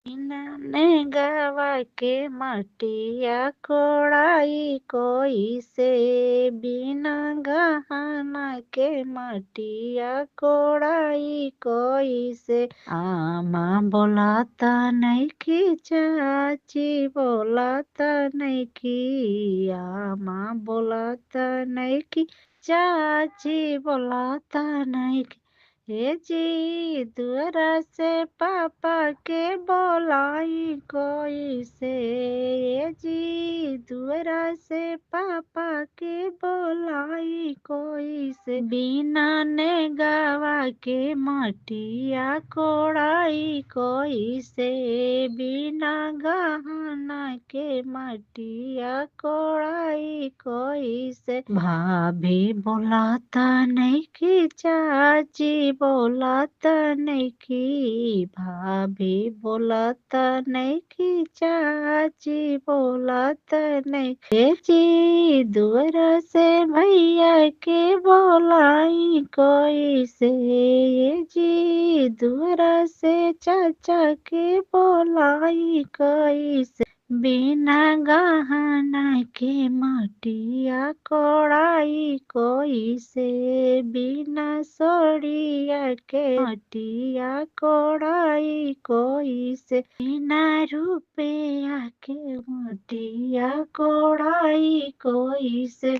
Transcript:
इन्होंने गवा के मटिया कोड़ाई कोई से, बिना गहना के मटिया कोड़ाई कोई से। आमा बोलाता नहीं की चाची बोलाता नहीं की, आमा बोलाता नहीं की चाची बोलाता नहीं की। हे जी दुआरा से पापा के बोलाई कोई से, हे जी दुआरा से पापा के बोलाई कोई से। बिना ने गावा के मटिया कोड़ाई कोई से, बिना गहना के मटिया कोड़ाई कोई से। भाभी बोलाता नहीं की चाची बोलाता नहीं की, भाभी बोलाता नहीं की चाची बोलाता नहीं। जी दूर से भैया के बोलाई कोई से, ये जी दूर से चाचा के बोलाई कोई से। बिना गहना के मटिया कोड़ाई कोई से, बिना सोड़िया के मटिया कोड़ाई कोई से। बिना रुपया के मटिया कोड़ाई कोई से।